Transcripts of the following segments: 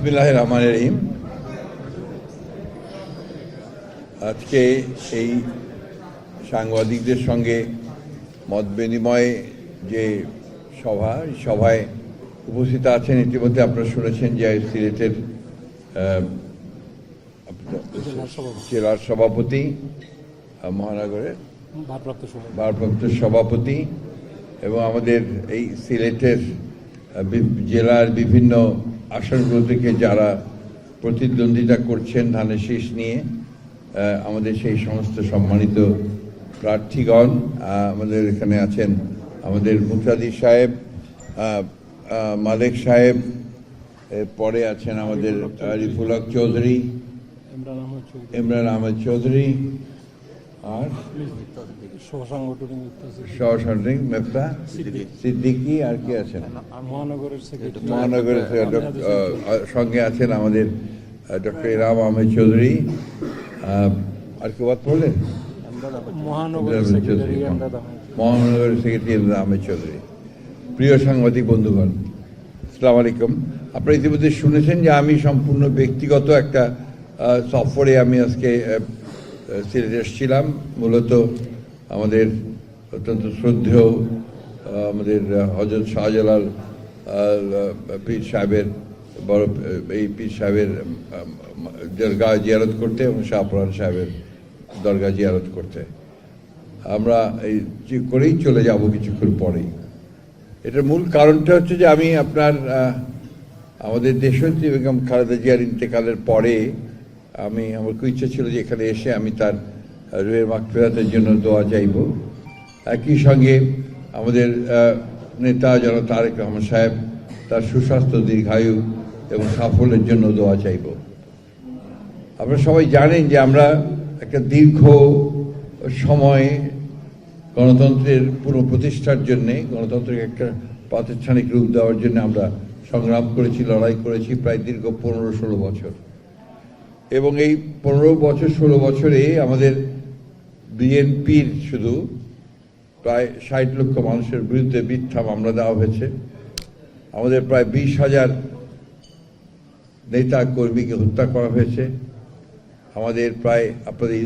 বিসমিল্লাহির রহমানির রহিম। আজকে এই সাংবাদিকদের সঙ্গে মত বিনিময়ে যে সভায় উপস্থিত আছেন, ইতিমধ্যে আপনারা শুনেছেন যে সিলেটের জেলার সভাপতি, মহানগরের ভারপ্রাপ্ত সভাপতি এবং আমাদের এই সিলেটের জেলার বিভিন্ন আসনগুলো থেকে যারা প্রতিদ্বন্দ্বিতা করছেন ধানের শীষ নিয়ে, আমাদের সেই সমস্ত সম্মানিত প্রার্থীগণ, আমাদের এখানে আছেন আমাদের মুক্তাদি সাহেব, মালেক সাহেব, পরে আছেন আমাদের আরিফুল হক চৌধুরী, ইমরান আহমেদ চৌধুরী, আর সহসাংগঠনিক মেফতা সিদ্দিকী, আর কি আছেন মহানগরের সঙ্গে আছেন আমাদের ডক্টর ইরাম আহমেদ চৌধুরী, আর কি বাদ পড়লেন মহানগরের সেক্রেটারি ইমরান আহমেদ চৌধুরী। প্রিয় সাংবাদিক বন্ধুগণ, আসসালামু আলাইকুম। আপনারা ইতিমধ্যে শুনেছেন যে আমি সম্পূর্ণ ব্যক্তিগত একটা সফরে আমি আজকে সিলেটে এসেছিলাম। মূলত আমাদের অত্যন্ত শ্রদ্ধেয় আমাদের হযরত শাহজালাল পীর সাহেবের এই পীর সাহেবের দরগা জিয়ারত করতে এবং শাহপুরান সাহেবের দরগা জিয়ারত করতে। আমরা এই করেই চলে যাব কিছুক্ষণ পরেই। এটার মূল কারণটা হচ্ছে যে আমি আমাদের দেশনেত্রী বেগম খালেদা জিয়ার ইন্তেকালের পরে আমার খুব ইচ্ছা ছিল যে এখানে এসে আমি তার রুহের মাগফিরাতের জন্য দোয়া চাইব। একই সঙ্গে আমাদের নেতা জনাব তারেক রহমান সাহেব তার সুস্বাস্থ্য, দীর্ঘায়ু এবং সাফল্যের জন্য দোয়া চাইব। আপনারা সবাই জানেন যে আমরা একটা দীর্ঘ সময় গণতন্ত্রের পুনঃপ্রতিষ্ঠার জন্যে, গণতন্ত্রের একটা প্রাতিষ্ঠানিক রূপ দেওয়ার জন্য আমরা সংগ্রাম করেছি, লড়াই করেছি প্রায় দীর্ঘ 15-16 বছর। এবং এই 15-16 বছরে আমাদের বিএনপির শুধু প্রায় 60 লক্ষ মানুষের বিরুদ্ধে মিথ্যা মামলা দেওয়া হয়েছে। আমাদের প্রায় 20,000 নেতা কর্মীকে হত্যা করা হয়েছে। আমাদের প্রায় আপনাদের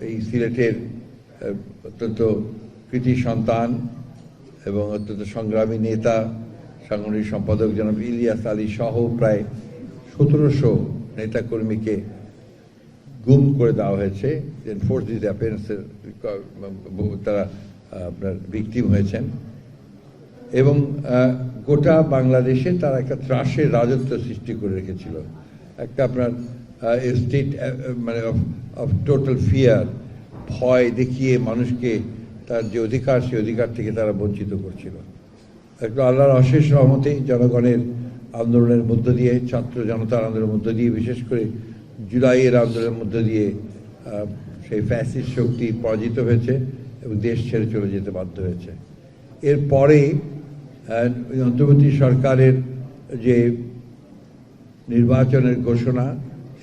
এই সিলেটের অত্যন্ত কৃতি সন্তান এবং অত্যন্ত সংগ্রামী নেতা, সাংগঠনিক সম্পাদক জনাব ইলিয়াস আলী সহ প্রায় 1700 নেতা কর্মীকে গুম করে দেওয়া হয়েছে। ফোর্স ডিসঅ্যাপিয়ারেন্সের তারা আপনার ভিকটিম হয়েছেন এবং গোটা বাংলাদেশে তারা একটা ত্রাসের রাজত্ব সৃষ্টি করে রেখেছিল। একটা আপনার স্টেট মানে অফ টোটাল ফিয়ার, ভয় দেখিয়ে মানুষকে তার যে অধিকার, সেই অধিকার থেকে তারা বঞ্চিত করছিল। একটু আল্লাহর অশেষ রহমতে জনগণের আন্দোলনের মধ্য দিয়ে, ছাত্র জনতার আন্দোলনের মধ্য দিয়ে, বিশেষ করে জুলাইয়ের আন্দোলনের মধ্য দিয়ে সেই ফ্যাসিস্ট শক্তি পরাজিত হয়েছে এবং দেশ ছেড়ে চলে যেতে বাধ্য হয়েছে। এরপরে অন্তর্বর্তী সরকারের যে নির্বাচনের ঘোষণা,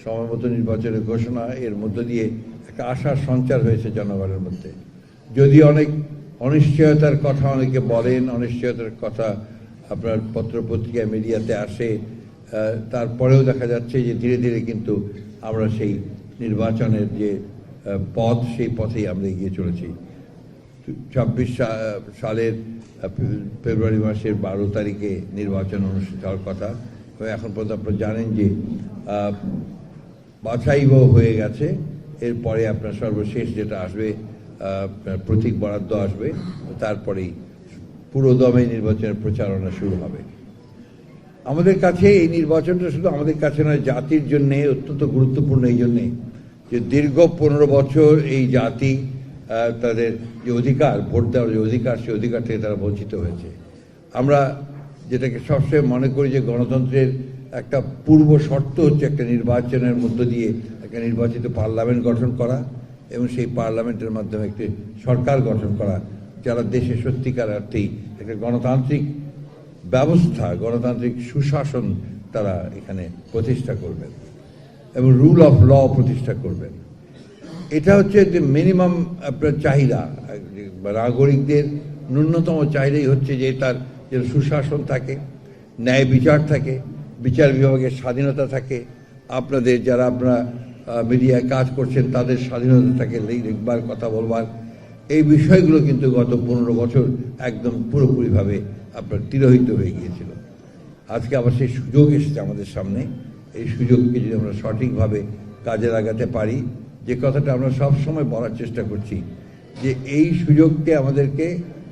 সময়মতো নির্বাচনের ঘোষণা, এর মধ্য দিয়ে একটা আশার সঞ্চার হয়েছে জনগণের মধ্যে। যদি অনেক অনিশ্চয়তার কথা অনেকে বলেন, অনিশ্চয়তার কথা আপনার পত্রপত্রিকায় মিডিয়াতে আসে, তারপরেও দেখা যাচ্ছে যে ধীরে ধীরে কিন্তু আমরা সেই নির্বাচনের যে পথ, সেই পথেই আমরা এগিয়ে চলেছি। 26 সালের ফেব্রুয়ারি মাসের 12 তারিখে নির্বাচন অনুষ্ঠিত হওয়ার কথা এবং এখন পর্যন্ত আপনারা জানেন যে বাছাইও হয়ে গেছে। এরপরে আপনার সর্বশেষ যেটা আসবে, প্রতীক বরাদ্দ আসবে, তারপরেই পুরোদমে নির্বাচনের প্রচারণা শুরু হবে। আমাদের কাছে এই নির্বাচনটা শুধু আমাদের কাছে নয়, জাতির জন্য অত্যন্ত গুরুত্বপূর্ণ। এই জন্যে যে দীর্ঘ 15 বছর এই জাতি তাদের যে অধিকার, ভোট দেওয়ার যে অধিকার, সেই অধিকার থেকে তারা বঞ্চিত হয়েছে। আমরা যেটাকে সবসময় মনে করি যে গণতন্ত্রের একটা পূর্ব শর্ত হচ্ছে একটা নির্বাচনের মধ্য দিয়ে একটা নির্বাচিত পার্লামেন্ট গঠন করা এবং সেই পার্লামেন্টের মাধ্যমে একটি সরকার গঠন করা, যারা দেশে সত্যিকার অর্থেই একটা গণতান্ত্রিক ব্যবস্থা, গণতান্ত্রিক সুশাসন তারা এখানে প্রতিষ্ঠা করবেন এবং রুল অফ ল প্রতিষ্ঠা করবেন। এটা হচ্ছে যে মিনিমাম আপনার চাহিদা, নাগরিকদের ন্যূনতম চাহিদাই হচ্ছে যে তার যে সুশাসন থাকে, ন্যায় বিচার থাকে, বিচার বিভাগের স্বাধীনতা থাকে, আপনাদের যারা আপনারা মিডিয়ায় কাজ করছেন তাদের স্বাধীনতা থাকে লিখবার, কথা বলবার। এই বিষয়গুলো কিন্তু গত 15 বছর একদম পুরোপুরিভাবে আপনার তিরোহিত হয়ে গিয়েছিল। আজকে আবার সেই সুযোগ এসেছে আমাদের সামনে। এই সুযোগকে যদি আমরা সঠিকভাবে কাজে লাগাতে পারি, যে কথাটা আমরা সব সময় বলার চেষ্টা করছি যে এই সুযোগকে আমাদেরকে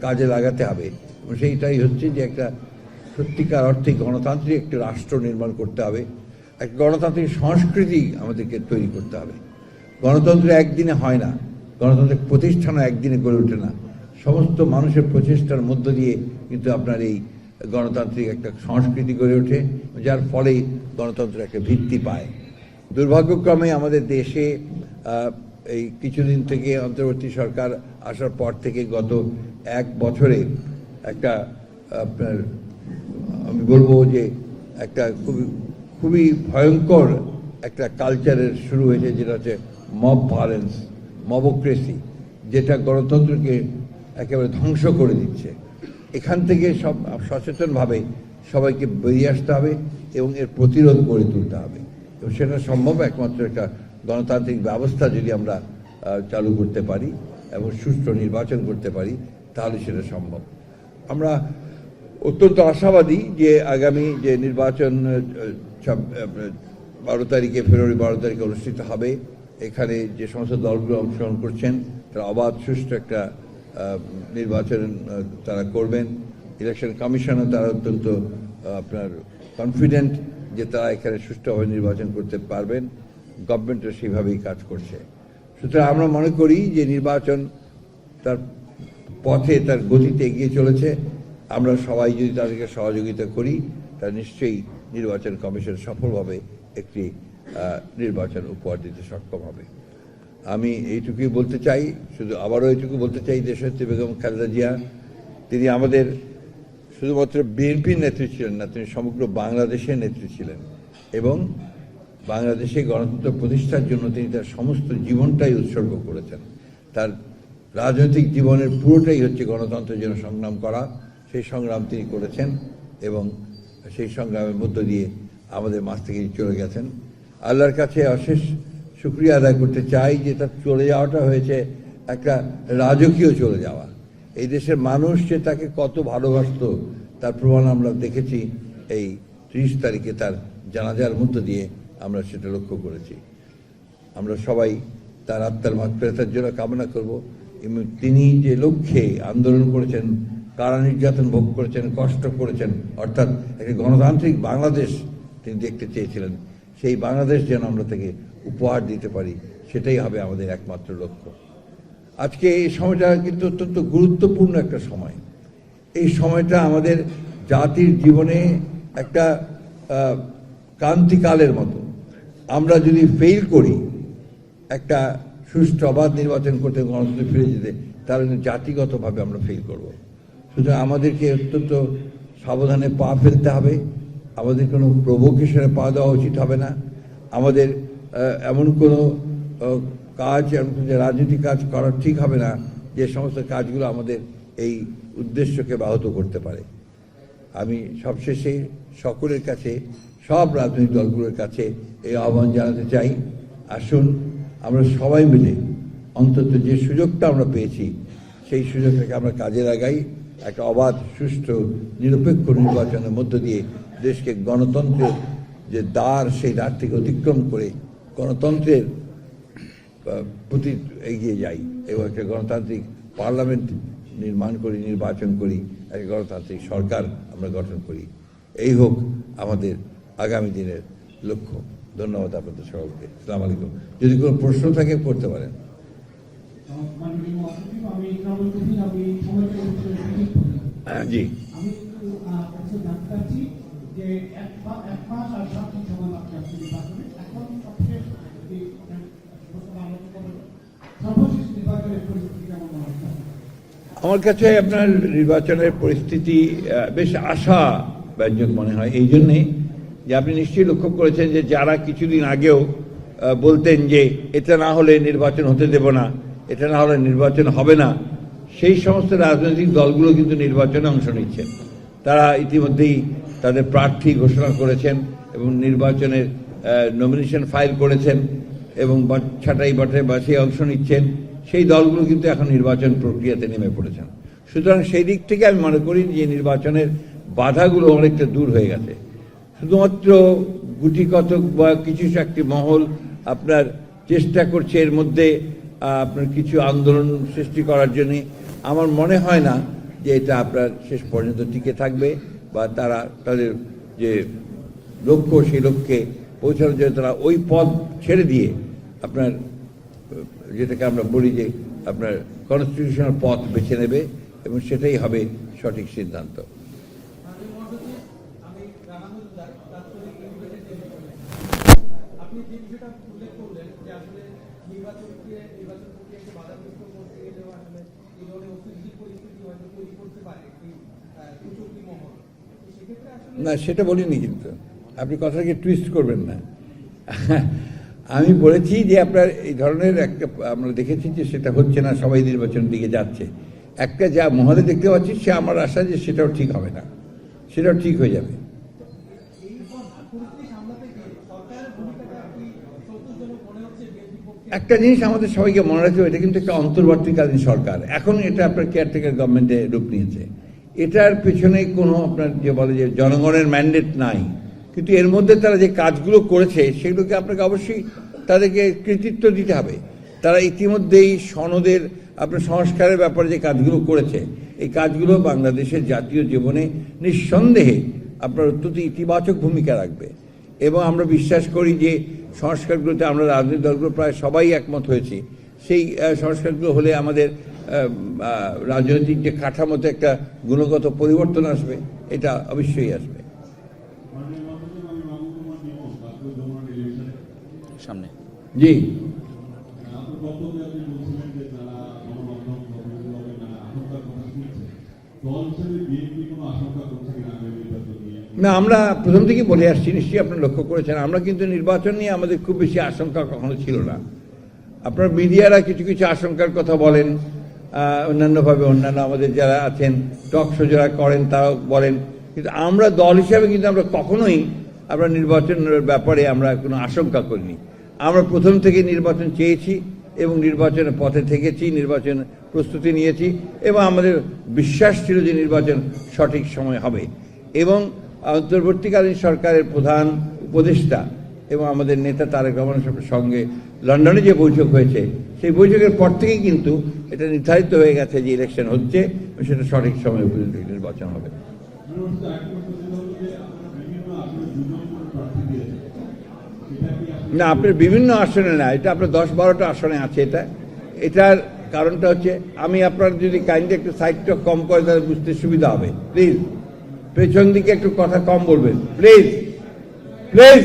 কাজে লাগাতে হবে, এবং সেইটাই হচ্ছে যে একটা সত্যিকার অর্থে গণতান্ত্রিক একটি রাষ্ট্র নির্মাণ করতে হবে, একটা গণতান্ত্রিক সংস্কৃতি আমাদেরকে তৈরি করতে হবে। গণতন্ত্র একদিনে হয় না, গণতান্ত্রিক প্রতিষ্ঠানও একদিনে গড়ে ওঠে না। সমস্ত মানুষের প্রচেষ্টার মধ্য দিয়ে কিন্তু আপনার এই গণতান্ত্রিক একটা সংস্কৃতি গড়ে ওঠে, যার ফলেই গণতন্ত্রের একটা ভিত্তি পায়। দুর্ভাগ্যক্রমে আমাদের দেশে এই কিছুদিন থেকে অন্তর্বর্তী সরকার আসার পর থেকে গত 1 বছরে একটা আপনার আমি বলবো যে একটা খুবই ভয়ঙ্কর একটা কালচারের শুরু হয়েছে, যেটা হচ্ছে মব ভায়োলেন্স, মবক্রেসি, যেটা গণতন্ত্রকে একেবারে ধ্বংস করে দিচ্ছে। এখান থেকে সব সচেতনভাবে সবাইকে বেরিয়ে আসতে হবে এবং এর প্রতিরোধ গড়ে তুলতে হবে, এবং সেটা সম্ভব একমাত্র একটা গণতান্ত্রিক ব্যবস্থা যদি আমরা চালু করতে পারি এবং সুষ্ঠু নির্বাচন করতে পারি, তাহলে সেটা সম্ভব। আমরা অত্যন্ত আশাবাদী যে আগামী যে নির্বাচন 12 তারিখে, ফেব্রুয়ারি 12 তারিখে অনুষ্ঠিত হবে, এখানে যে সমস্ত দলগুলো অংশগ্রহণ করছেন তারা অবাধ সুষ্ঠু একটা নির্বাচন তারা করবেন। ইলেকশন কমিশনও তারা অত্যন্ত আপনার কনফিডেন্ট যে তারা এখানে সুষ্ঠুভাবে নির্বাচন করতে পারবেন। গভর্নমেন্টও সেইভাবেই কাজ করছে। সুতরাং আমরা মনে করি যে নির্বাচন তার পথে, তার গতিতে এগিয়ে চলেছে। আমরা সবাই যদি তাদেরকে সহযোগিতা করি, তা নিশ্চয়ই নির্বাচন কমিশন সফলভাবে একটি নির্বাচন উপহার দিতে সক্ষম হবে। আমি এইটুকুই বলতে চাই, শুধু আবারও এইটুকু বলতে চাই, দেশনেত্রী বেগম খালেদা জিয়া তিনি আমাদের শুধুমাত্র বিএনপির নেত্রী ছিলেন না, তিনি সমগ্র বাংলাদেশের নেত্রী ছিলেন, এবং বাংলাদেশে গণতন্ত্র প্রতিষ্ঠার জন্য তিনি তার সমস্ত জীবনটাই উৎসর্গ করেছেন। তার রাজনৈতিক জীবনের পুরোটাই হচ্ছে গণতন্ত্রের জন্য সংগ্রাম করা। সেই সংগ্রাম তিনি করেছেন এবং সেই সংগ্রামের মধ্য দিয়ে আমাদের মাঝ থেকে চলে গেছেন। আল্লাহর কাছে অশেষ শুকরিয়া আদায় করতে চাই যে তার চলে যাওয়াটা হয়েছে একটা রাজকীয় চলে যাওয়া। এই দেশের মানুষ যে তাকে কত ভালোবাসত তার প্রমাণ আমরা দেখেছি এই 30 তারিখে তার জানাজার মধ্য দিয়ে আমরা সেটা লক্ষ্য করেছি। আমরা সবাই তার আত্মার মাগফিরাতের জন্য কামনা করব, এবং তিনি যে লক্ষ্যে আন্দোলন করেছেন, কারা নির্যাতন ভোগ করেছেন, কষ্ট করেছেন, অর্থাৎ একটি গণতান্ত্রিক বাংলাদেশ তিনি দেখতে চেয়েছিলেন, সেই বাংলাদেশ যেন আমরা থেকে উপহার দিতে পারি, সেটাই হবে আমাদের একমাত্র লক্ষ্য। আজকে এই সময়টা কিন্তু অত্যন্ত গুরুত্বপূর্ণ একটা সময়। এই সময়টা আমাদের জাতির জীবনে একটা ক্রান্তিকালের মতো। আমরা যদি ফেল করি একটা সুষ্ঠু অবাধ নির্বাচন করতে, গণতন্ত্রে ফিরে যেতে, তাহলে জাতিগতভাবে আমরা ফেল করব। সুতরাং আমাদেরকে অত্যন্ত সাবধানে পা ফেলতে হবে। আমাদের কোনো প্রভোকেশনে পা দেওয়া উচিত হবে না। আমাদের এমন কোনো কাজ, এমন কোনো রাজনীতি কাজ করা ঠিক হবে না যে সমস্ত কাজগুলো আমাদের এই উদ্দেশ্যকে ব্যাহত করতে পারে। আমি সবশেষে সকলের কাছে, সব রাজনৈতিক দলগুলোর কাছে এই আহ্বান জানাতে চাই, আসুন আমরা সবাই মিলে অন্তত যে সুযোগটা আমরা পেয়েছি সেই সুযোগটাকে আমরা কাজে লাগাই। একটা অবাধ, সুষ্ঠু, নিরপেক্ষ নির্বাচনের মধ্য দিয়ে দেশকে গণতন্ত্রের যে দ্বার, সেই দ্বার থেকে অতিক্রম করে গণতন্ত্রের প্রতি এগিয়ে যাই, এবং একটা গণতান্ত্রিক পার্লামেন্ট নির্মাণ করি, নির্বাচন করি, একটা গণতান্ত্রিক সরকার আমরা গঠন করি। এই হোক আমাদের আগামী দিনের লক্ষ্য। ধন্যবাদ আপনাদের সকলকে। আসসালামু আলাইকুম। যদি কোনো প্রশ্ন থাকে করতে পারেন। জি, আমার কাছে আপনার নির্বাচনের পরিস্থিতি বেশ আশাব্যঞ্জক মনে হয়। এই জন্যে যে আপনি নিশ্চয়ই লক্ষ্য করেছেন যে যারা কিছুদিন আগেও বলতেন যে এটা না হলে নির্বাচন হতে দেব না, এটা না হলে নির্বাচন হবে না, সেই সমস্ত রাজনৈতিক দলগুলো কিন্তু নির্বাচনে অংশ নিচ্ছেন। তারা ইতিমধ্যেই তাদের প্রার্থী ঘোষণা করেছেন এবং নির্বাচনের নমিনেশন ফাইল করেছেন এবং ছাঁটাই বাছাই অংশ নিচ্ছেন, সেই দলগুলো কিন্তু এখন নির্বাচন প্রক্রিয়াতে নেমে পড়েছেন। সুতরাং সেই দিক থেকে আমি মনে করি যে নির্বাচনের বাধাগুলো অনেকটা দূর হয়ে গেছে। শুধুমাত্র গুটি কতক বা কিছু একটি মহল আপনার চেষ্টা করছে এর মধ্যে আপনার কিছু আন্দোলন সৃষ্টি করার জন্য। আমার মনে হয় না যে এটা আপনার শেষ পর্যন্ত টিকে থাকবে বা তারা তাদের যে লক্ষ্য সেই লক্ষ্যে পৌঁছানোর জন্য তারা ওই পথ ছেড়ে দিয়ে আপনার যেটাকে আমরা বলি যে আপনার কনস্টিটিউশনাল পথ বেছে নেবে এবং সেটাই হবে সঠিক সিদ্ধান্ত। না, সেটা বলিনি, কিন্তু আপনি কথাটাকে টুইস্ট করবেন না। আমি বলেছি যে আপনার এই ধরনের একটা আমরা দেখেছি যে সেটা হচ্ছে না, সবাই নির্বাচনের দিকে যাচ্ছে। একটা যা মহলে দেখতে পাচ্ছি সে আমার আশা যে সেটাও ঠিক হবে না, সেটাও ঠিক হয়ে যাবে। একটা জিনিস আমাদের সবাইকে মনে রাখতে হবে, এটা কিন্তু একটা অন্তর্বর্তীকালীন সরকার। এখন এটা আপনার কেয়ারটেকার গভর্নমেন্টে রূপ নিয়েছে। এটার পেছনে কোনো আপনার যে বলে যে জনগণের ম্যান্ডেট নাই, কিন্তু এর মধ্যে তারা যে কাজগুলো করেছে সেগুলোকে আপনাকে অবশ্যই তাদেরকে কৃতিত্ব দিতে হবে। তারা ইতিমধ্যেই সনদের আপনার সংস্কারের ব্যাপারে যে কাজগুলো করেছে, এই কাজগুলো বাংলাদেশের জাতীয় জীবনে নিঃসন্দেহে আপনার অত্যন্ত ইতিবাচক ভূমিকা রাখবে। এবং আমরা বিশ্বাস করি যে সংস্কারগুলোতে আমরা রাজনৈতিক দলগুলো প্রায় সবাই একমত হয়েছি। সেই সংস্কারগুলো হলে আমাদের রাজনৈতিক যে কাঠামোতে একটা গুণগত পরিবর্তন আসবে, এটা অবশ্যই আসবে। সামনে জি, না, আমরা প্রথম থেকেই বলে আসছি, নিশ্চয়ই আপনারা লক্ষ্য করেছেন, আমরা কিন্তু নির্বাচন নিয়ে আমাদের খুব বেশি আশঙ্কা কখনো ছিল না। আপনার মিডিয়ারা কিছু কিছু আশঙ্কার কথা বলেন, অন্যান্যভাবে অন্যান্য আমাদের যারা আছেন টক শো যারা করেন তারাও বলেন, কিন্তু আমরা দল হিসাবে কিন্তু আমরা কখনোই আমরা নির্বাচনের ব্যাপারে আমরা কোনো আশঙ্কা করিনি। আমরা প্রথম থেকে নির্বাচন চেয়েছি এবং নির্বাচনের পথে থেকেছি, নির্বাচন প্রস্তুতি নিয়েছি এবং আমাদের বিশ্বাস ছিল যে নির্বাচন সঠিক সময় হবে। এবং অন্তর্বর্তীকালীন সরকারের প্রধান উপদেষ্টা এবং আমাদের নেতা তারেক রহমানের সঙ্গে লন্ডনে যে বৈঠক হয়েছে, সেই বৈঠকের পর থেকেই কিন্তু এটা নির্ধারিত হয়ে গেছে যে ইলেকশন হচ্ছে, সেটা সঠিক সময়ে উপযুক্ত নির্বাচন হবে। না, আপনার বিভিন্ন আসনে না, এটা আপনার 10-12টা আসনে আছে। এটার কারণটা হচ্ছে, আমি আপনার যদি কাইন্ডলি একটু সাইডটা কম করে তাহলে বুঝতে সুবিধা হবে। প্লিজ পেছন দিকে একটু কথা কম বলবেন, প্লিজ প্লিজ।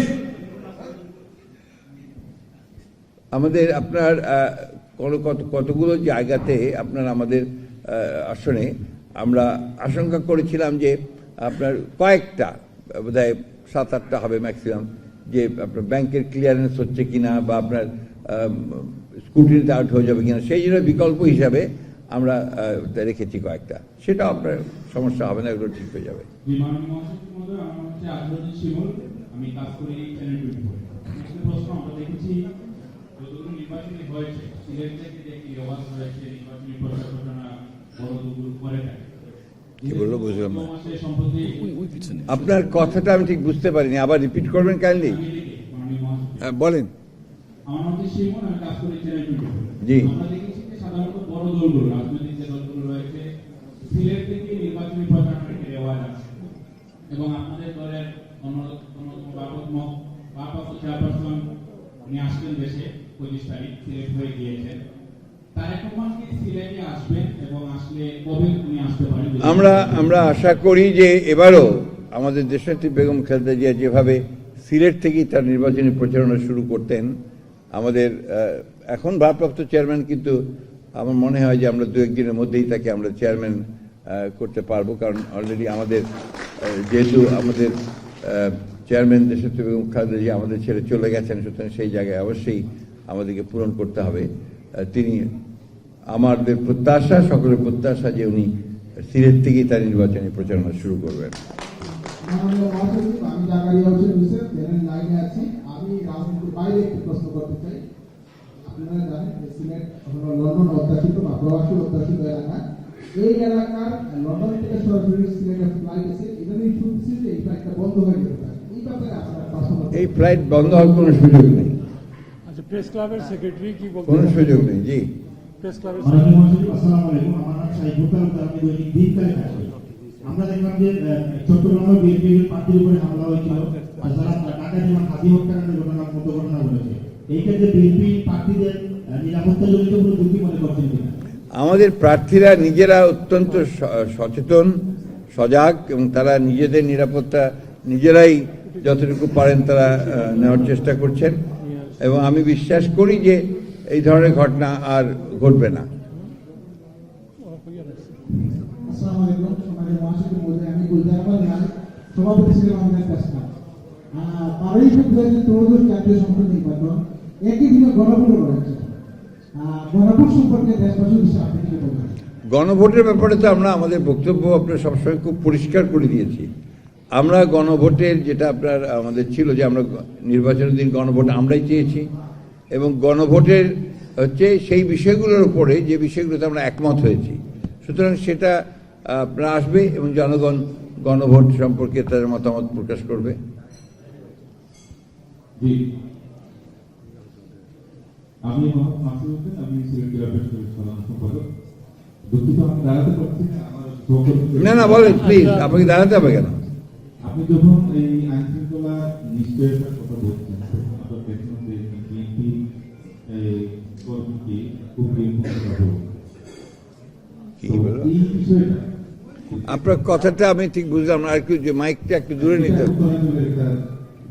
আমাদের আপনার কতগুলো জায়গাতে আপনার আমাদের আসনে আমরা আশঙ্কা করেছিলাম যে আপনার কয়েকটা, বোধহয় 7-8টা হবে ম্যাক্সিমাম, যে আপনার ব্যাংকের ক্লিয়ারেন্স হচ্ছে কিনা বা আপনার স্কুটিনিতে আউট হয়ে যাবে কিনা, সেই জন্য বিকল্প হিসাবে আমরা রেখেছি কয়েকটা। সেটা আপনার সমস্যা হবে না, এগুলো ঠিক হয়ে যাবে। কি বললো বুঝলাম না, আপনার কথাটা আমি ঠিক বুঝতে পারিনি, আবার রিপিট করবেন কাইন্ডলি। বলেন। জি, সাধারণত বড় দলগুলো, রাজনৈতিক যে দলগুলো রয়েছে, সিলেট থেকে নির্বাচনী প্রচারণা রেওয়াজ আছে এবং আপনাদের দলের অন্যতম ভারপ্রাপ্ত চেয়ারপারসন উনি আসবেন দেশে 25 তারিখ, সিলেট হয়ে গিয়েছেন। তারেক রহমান কি সিলেটে আসবেন এবং আসলে কবে উনি আসতে পারেন? আমরা আশা করি যে এবারও আমাদের দেশনেত্রী বেগম খালেদা জিয়া যেভাবে সিলেট থেকেই তার নির্বাচনী প্রচারণা শুরু করতেন, আমাদের এখন ভারপ্রাপ্ত চেয়ারম্যান, কিন্তু আমার মনে হয় যে আমরা 2-1 দিনের মধ্যেই তাকে আমরা চেয়ারম্যান করতে পারবো, কারণ অলরেডি আমাদের যেহেতু আমাদের চেয়ারম্যান দেশনেত্রী বেগম খালেদা জিয়া আমাদের ছেড়ে চলে গেছেন, সুতরাং সেই জায়গায় অবশ্যই আমাদেরকে পূরণ করতে হবে। তিনি আমাদের প্রত্যাশা, সকলের প্রত্যাশা যে উনি সিলেট থেকেই তার নির্বাচনী প্রচারণা শুরু করবেন। মাননীয় মহাসচিব, আমি জাকারিয়া হোসেন ইউসুফ, চ্যানেল 9 এ আছি। আমি রাজনীতির বাইরে একটি প্রশ্ন করতে চাই। আপনারা জানেন যে সিলেট হলো লন্ডন অধ্যাসিত বা প্রবাসী অধ্যাসিত এলাকা। এই এলাকার লন্ডন থেকে সরাসরি সিলেটে ফ্লাইট আছে, এখানেই শুনছি যে এই ফ্লাইটটা বন্ধ হয়ে যেতে পারে। এই ব্যাপারে আপনার প্রশ্ন এই ফ্লাইট বন্ধ হওয়ার কোনো সুযোগ নেই, আচ্ছা, প্রেস ক্লাবের সেক্রেটারি কি বলতে কোনো সুযোগ নেই। জি, প্রেস ক্লাবের মাননীয় মহাসচিব, আসসালামু আলাইকুম। আমার নাম সাইফুল তালুকদার, আমি দৈনিক দিনকালে কাজ করি। আমরা দেখলাম যে চট্টগ্রামে বিএনপির প্রার্থীর উপরে হামলা হয়েছিল, আর যারা ঢাকা যেমন হাতি হত্যাকাণ্ডের ঘটনার মতো ঘটনা ঘটেছে, এই ক্ষেত্রে বিএনপি প্রার্থীদের নিরাপত্তা জনিত কোনো ঝুঁকি মনে করছেন কিনা? আমাদের প্রার্থীরা নিজেরা অত্যন্ত সচেতন, সজাগ, এবং তারা নিজেদের নিরাপত্তা নিজেরাই যতটুকু পারেন তারা নেওয়ার চেষ্টা করছেন, এবং আমি বিশ্বাস করি যে এই ধরনের ঘটনা আর ঘটবে না। আসসালামু আলাইকুম। সম্মানিত মহাসচিব মহোদয়, আমি গুলজার আহমদ খান, সভাপতি ছিলাম আমাদের কাজটা। 12ই ফেব্রুয়ারি ত্রয়োদশ জাতীয় সংসদ নির্বাচন, একই দিনে গণভোট রয়েছে। গণভোট সম্পর্কে দেশবাসীর বিষয়ে আপনি কি বলবেন? গণভোটের ব্যাপারে তো আমরা আমাদের বক্তব্য আপনার সবসময় খুব পরিষ্কার করে দিয়েছি। আমরা গণভোটের যেটা আপনার আমাদের ছিল যে আমরা নির্বাচনের দিন গণভোট আমরাই চেয়েছি, এবং গণভোটের হচ্ছে সেই বিষয়গুলোর উপরে যে বিষয়গুলোতে আমরা একমত হয়েছি। সুতরাং সেটা আপনার আসবে এবং জনগণ গণভোট সম্পর্কে তাদের মতামত প্রকাশ করবে। জি, আমি মোহাম্মদ মাসুদ হোসেন, আমি সিলেট জেলা প্রেসক্লাবের সাধারণ সম্পাদক। দুঃখিত, আমি দাঁড়াতে পারছি না, আমার না না, বলেন প্লিজ, আপনাকে দাঁড়াতে হবে কেন? আপনি যখন এই আইন শৃঙ্খলা নিশ্চয়তার কথা বলছেন, তখন আপনার দেখুন যে বিএনপি কর্মীকে খুব কি বলবো? এই বিষয়টা আপনার কথাটা আমি ঠিক বুঝলাম না, আর একটু যে মাইকটা একটু দূরে নিতে হবে। উত্তরাঞ্চলের একটা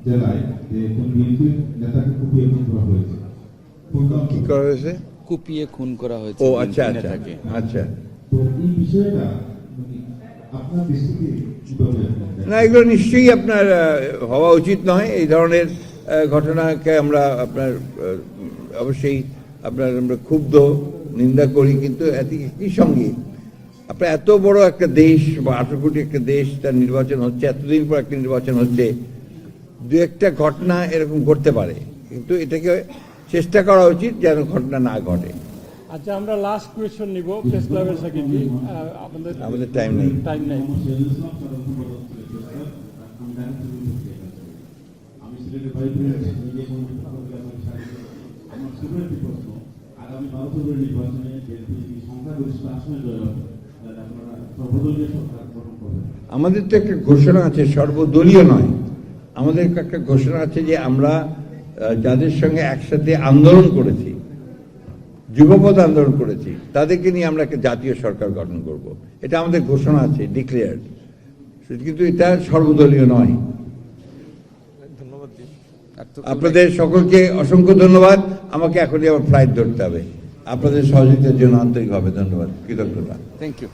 জেলায় যে কোন বিএনপির নেতাকে কুপিয়ে খুন করা হয়েছে। কি করা হয়েছে? কুপিয়ে খুন করা হয়েছে ও আচ্ছা বিএনপি আচ্ছা নেতাকে। আচ্ছা। তো এই বিষয়টা মানে আপনার দৃষ্টিতে কিভাবে আপনি দেখেন? না, এগুলো নিশ্চয়ই আপনার হওয়া উচিত নয়। এই ধরনের ঘটনাকে আমরা আপনার অবশ্যই আপনার আমরা ক্ষুব্ধ, নিন্দা করি, কিন্তু একই সঙ্গে আপনার এত বড় একটা দেশ বা 18 কোটি একটা দেশ, তার নির্বাচন হচ্ছে, এতদিন পর একটা নির্বাচন হচ্ছে, দু একটা ঘটনা এরকম ঘটতে পারে, কিন্তু এটাকে চেষ্টা করা উচিত যেন ঘটনা না ঘটে। আচ্ছা, আমরা লাস্ট কোয়েশ্চন নিব প্রেস ক্লাবের সেক্রেটারি। আমাদের টাইম নেই। টাইম নেই। আমি সিলেটের ভাই নিজে আমার ছোট একটি প্রশ্ন, আগামী 12 ফেব্রুয়ারি নির্বাচনে বিএনপি সংখ্যাগরিষ্ঠ আসনে জয় হবে, আপনারা সর্বদলীয় সরকার গঠন করবেন? আমাদের তো একটা ঘোষণা আছে, সর্বদলীয় নয়। আমাদের একটা ঘোষণা আছে যে আমরা যাদের সঙ্গে একসাথে আন্দোলন করেছি, যুগপৎ আন্দোলন করেছি, তাদেরকে নিয়ে আমরা একটা জাতীয় সরকার গঠন করব। এটা আমাদের ঘোষণা আছে, ডিক্লেয়ার্ড, কিন্তু এটা সর্বদলীয় নয়। আপনাদের সকলকে অসংখ্য ধন্যবাদ। আমাকে এখনই আবার ফ্লাইট ধরতে হবে। আপনাদের সহযোগিতার জন্য আন্তরিকভাবে ধন্যবাদ, কৃতজ্ঞতা। Thank you.